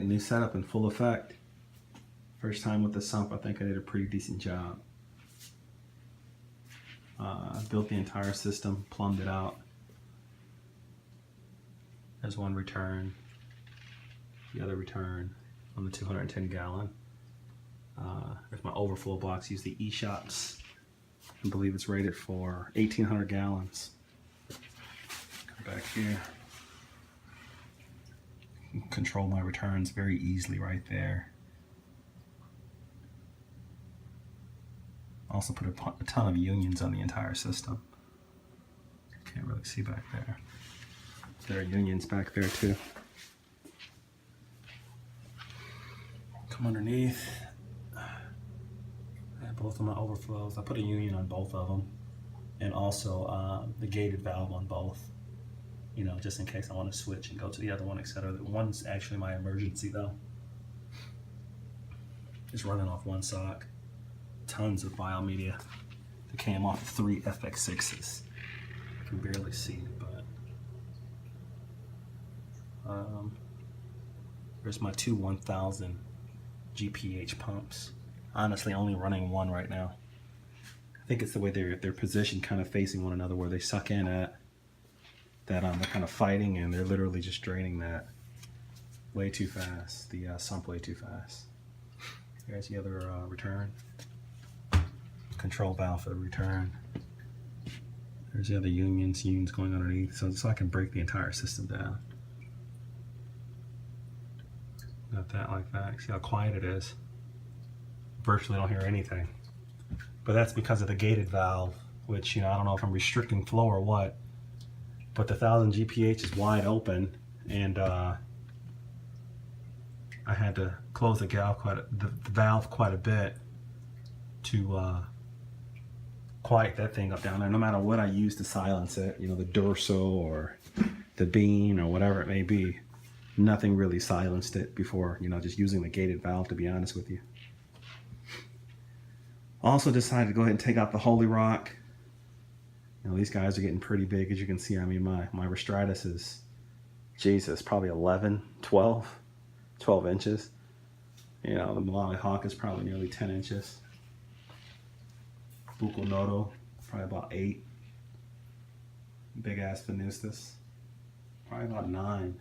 getting new setup in full effect. First time with the sump, I think I did a pretty decent job. Built the entire system, plumbed it out. There's one return, the other return on the 210 gallon. There's my overflow box. Use the eShops. I believe it's rated for 1,800 gallons. Come back here. Control my returns very easily right there. Also put a ton of unions on the entire system. Can't really see back there. There are unions back there too. Come underneath. I have both of my overflows. I put a union on both of them, and also the gated valve on both. You know, just in case I want to switch and go to the other one, etc. One's actually my emergency though. Just running off one sock. Tons of biomedia that came off of 3 FX6s. I can barely see it, but there's my two 1000 GPH pumps. Honestly, only running one right now. I think it's the way they're positioned, kind of facing one another, where they suck in at that. They're kind of fighting, and they're literally just draining that way too fast. The sump way too fast. Here's the other return. Control valve for the return. There's the other unions going underneath, so I can break the entire system down. Got that like that. See how quiet it is? Virtually don't hear anything. But that's because of the gated valve, which, you know, I don't know if I'm restricting flow or what, but the 1000 GPH is wide open, and I had to close the valve quite a bit to quiet that thing up down there. No matter what I use to silence it, you know, the Durso or the Bean or whatever it may be, nothing really silenced it before, you know, just using the gated valve, to be honest with you. Also decided to go ahead and take out the Holey Rock. You know, these guys are getting pretty big, as you can see. I mean, my Restratus is, Jesus, probably 12 inches. You know, the Malawi Hawk is probably nearly 10 inches. Buco Noto, probably about 8. Big ass Venustus, probably about 9.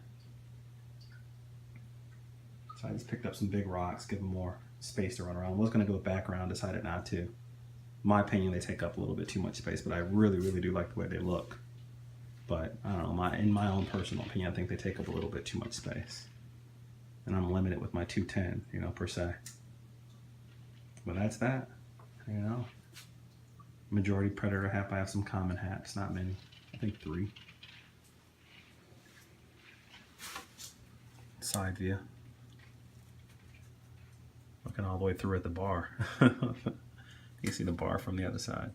So I just picked up some big rocks, give them more space to run around. I was going to go background, decided not to. In my opinion, they take up a little bit too much space, but I really, really do like the way they look. But I don't know, in my own personal opinion, I think they take up a little bit too much space. And I'm limited with my 210, you know, per se. But that's that, you know. Majority predator hap. I have some common haps, not many. I think 3. Side view. Looking all the way through at the bar. You can see the bar from the other side.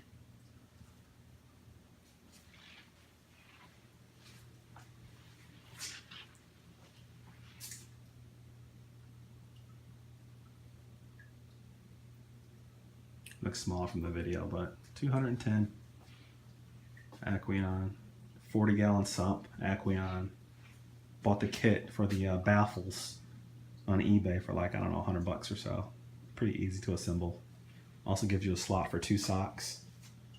Looks small from the video, but 210 Aqueon, 40-gallon sump Aqueon. Bought the kit for the baffles on eBay for like, I don't know, $100 or so. Pretty easy to assemble. Also gives you a slot for 2 socks.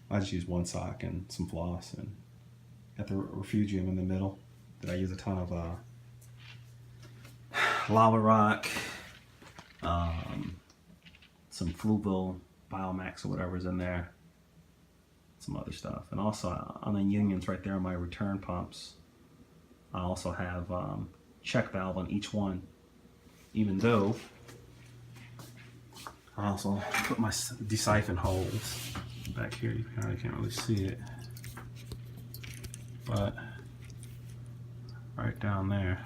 I just use 1 sock and some floss, and got the refugium in the middle that I use a ton of lava rock, some Fluval Biomax or whatever's in there, some other stuff. And also on the unions right there on my return pumps, I also have check valve on each one, even though I also put my desiphon holes back here. You probably can't really see it, but right down there,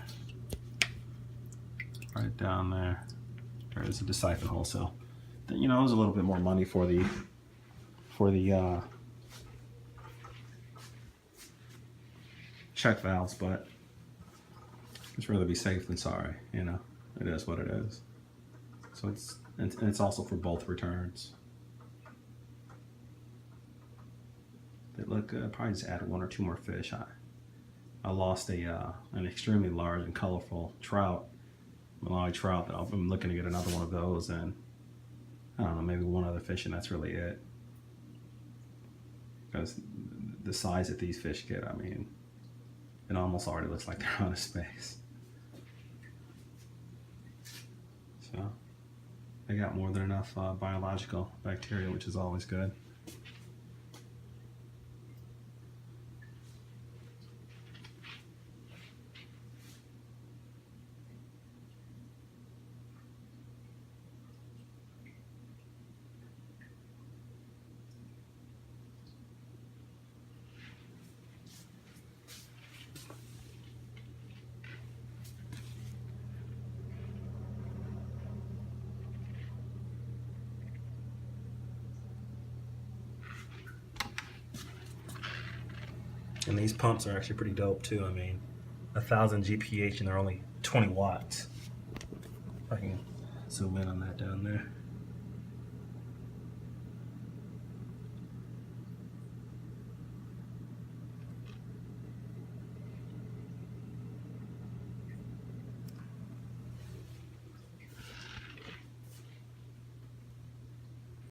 there's a desiphon hole. So, you know, it was a little bit more money for the check valves, but it's rather be safe than sorry. You know, it is what it is. So it's also for both returns. They look good. Probably just add 1 or 2 more fish. I lost an extremely large and colorful trout Malawi trout. I'm looking to get another one of those, and I don't know, maybe one other fish, and that's really it. Because the size that these fish get, I mean, it almost already looks like they're out of space. So they got more than enough biological bacteria, which is always good. And these pumps are actually pretty dope too. I mean, 1,000 GPH and they're only 20 watts. If I can zoom in on that down there.